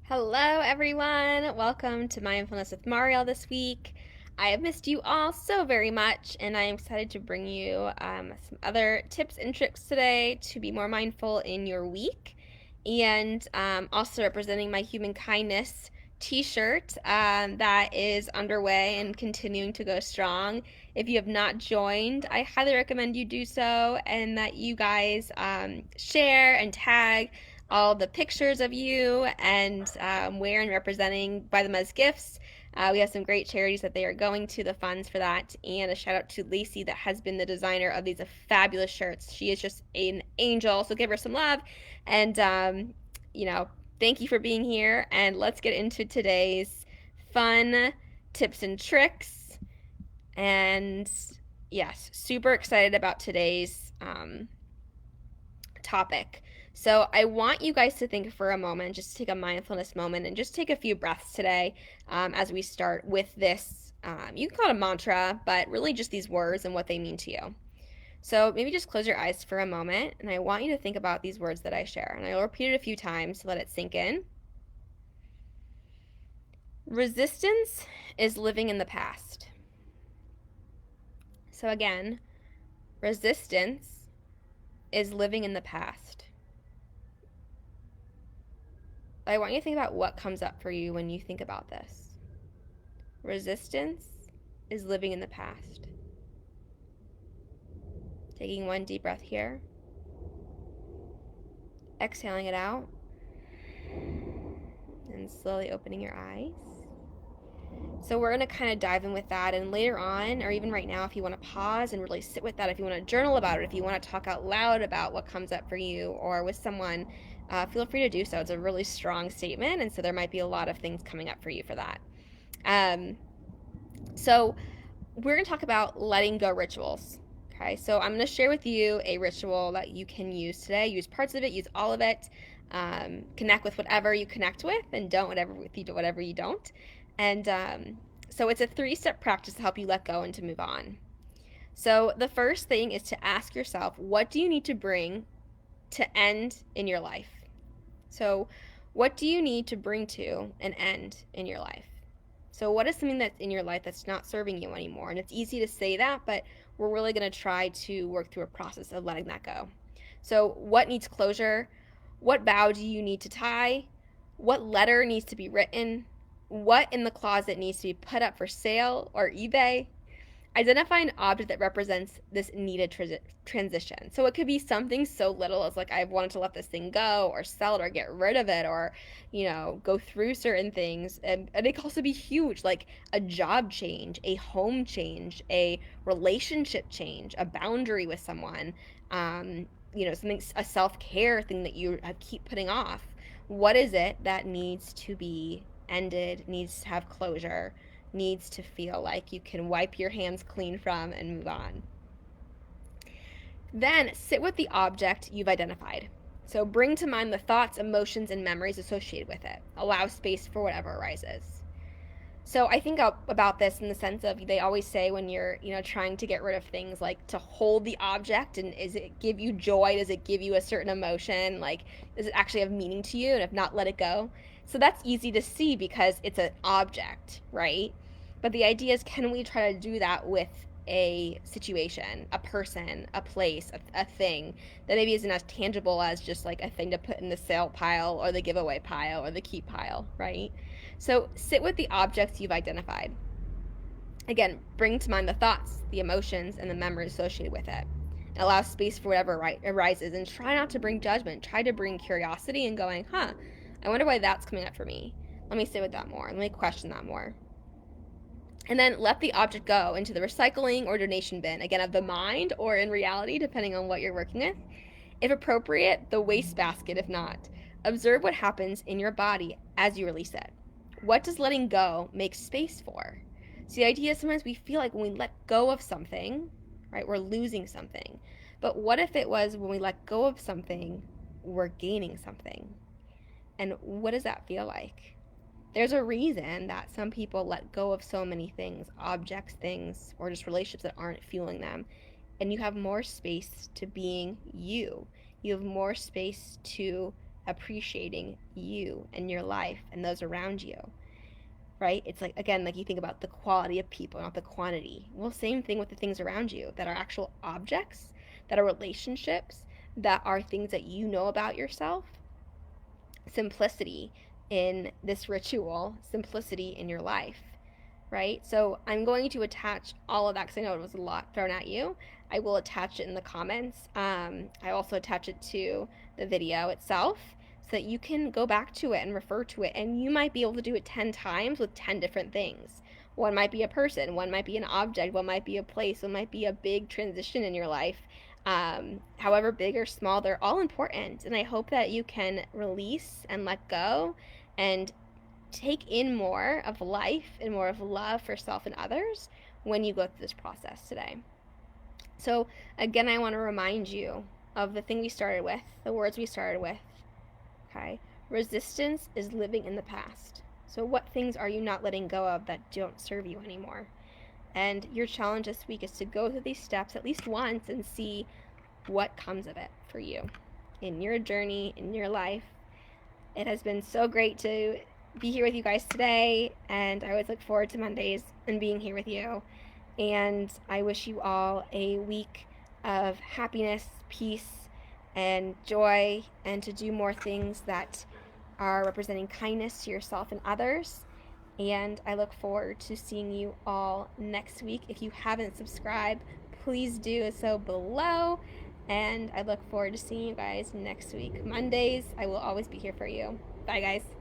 Hello, everyone. Welcome to Mindfulness with Mariel this week. I have missed you all so very much, and I am excited to bring you some other tips and tricks today to be more mindful in your week. And also representing my Human Kindness t shirt that is underway and continuing to go strong. If you have not joined, I highly recommend you do so and that you guys share and tag all the pictures of you and wearing representing by them as gifts. We have some great charities that they are going to, the funds for that. And a shout out to Lacey, that has been the designer of these fabulous shirts. She is just an angel. So give her some love. And, thank you for being here. And let's get into today's fun tips and tricks. And yes, super excited about today's topic. So I want you guys to think for a moment, just take a mindfulness moment and just take a few breaths today as we start with this. You can call it a mantra, but really just these words and what they mean to you. So maybe just close your eyes for a moment, and I want you to think about these words that I share. And I'll repeat it a few times to let it sink in. Resistance is living in the past. So again, resistance is living in the past. I want you to think about what comes up for you when you think about this. Resistance is living in the past. Taking one deep breath here. Exhaling it out. And slowly opening your eyes. So we're going to kind of dive in with that, and later on, or even right now, if you want to pause and really sit with that, if you want to journal about it, if you want to talk out loud about what comes up for you or with someone, feel free to do so. It's a really strong statement, and so there might be a lot of things coming up for you for that. So we're going to talk about letting go rituals. Okay, so I'm going to share with you a ritual that you can use today. Use parts of it, use all of it. Connect with whatever you connect with, and don't whatever you don't. And so it's a 3-step practice to help you let go and to move on. So the first thing is to ask yourself, what do you need to bring to end in your life? So what do you need to bring to an end in your life? So what is something that's in your life that's not serving you anymore? And it's easy to say that, but we're really going to try to work through a process of letting that go. So what needs closure? What bow do you need to tie? What letter needs to be written? What in the closet needs to be put up for sale or eBay? Identify an object that represents this needed transition. So it could be something so little as like, I've wanted to let this thing go or sell it or get rid of it or, go through certain things. And it could also be huge, like a job change, a home change, a relationship change, a boundary with someone, something, a self-care thing that you keep putting off. What is it that needs to be ended, needs to have closure, needs to feel like you can wipe your hands clean from and move on? Then sit with the object you've identified. So bring to mind the thoughts, emotions, and memories associated with it. Allow space for whatever arises. So I think about this in the sense of, they always say when you're, trying to get rid of things, like to hold the object, and is it give you joy? Does it give you a certain emotion? Like, does it actually have meaning to you? And if not, let it go. So that's easy to see because it's an object, right? But the idea is, can we try to do that with a situation, a person, a place, a thing that maybe isn't as tangible as just like a thing to put in the sale pile or the giveaway pile or the keep pile, right? So sit with the objects you've identified. Again, bring to mind the thoughts, the emotions, and the memories associated with it. And allow space for whatever arises, and try not to bring judgment. Try to bring curiosity and going, I wonder why that's coming up for me. Let me sit with that more. Let me question that more. And then let the object go into the recycling or donation bin, again, of the mind or in reality, depending on what you're working with. If appropriate, the wastebasket if not. Observe what happens in your body as you release it. What does letting go make space for? So the idea is, sometimes we feel like when we let go of something, right, we're losing something. But what if it was, when we let go of something, we're gaining something? And what does that feel like? There's a reason that some people let go of so many things, objects, things, or just relationships that aren't fueling them. And you have more space to being you. You have more space to appreciating you and your life and those around you, right? It's like, again, like you think about the quality of people, not the quantity. Well, same thing with the things around you that are actual objects, that are relationships, that are things that you know about yourself. Simplicity in this ritual, simplicity in your life, right? So I'm going to attach all of that because I know it was a lot thrown at you. I will attach it in the comments. I also attach it to the video itself so that you can go back to it and refer to it. And you might be able to do it 10 times with 10 different things. One might be a person, one might be an object, one might be a place, one might be a big transition in your life. However big or small, they're all important. And I hope that you can release and let go and take in more of life and more of love for self and others when you go through this process today. So, again, I want to remind you of the thing we started with, the words we started with. Okay? Resistance is living in the past. So, what things are you not letting go of that don't serve you anymore? And your challenge this week is to go through these steps at least once and see what comes of it for you in your journey, in your life. It has been so great to be here with you guys today, and I always look forward to Mondays and being here with you. And I wish you all a week of happiness, peace, and joy, and to do more things that are representing kindness to yourself and others. And I look forward to seeing you all next week. If you haven't subscribed, please do so below. And I look forward to seeing you guys next week. Mondays, I will always be here for you. Bye, guys.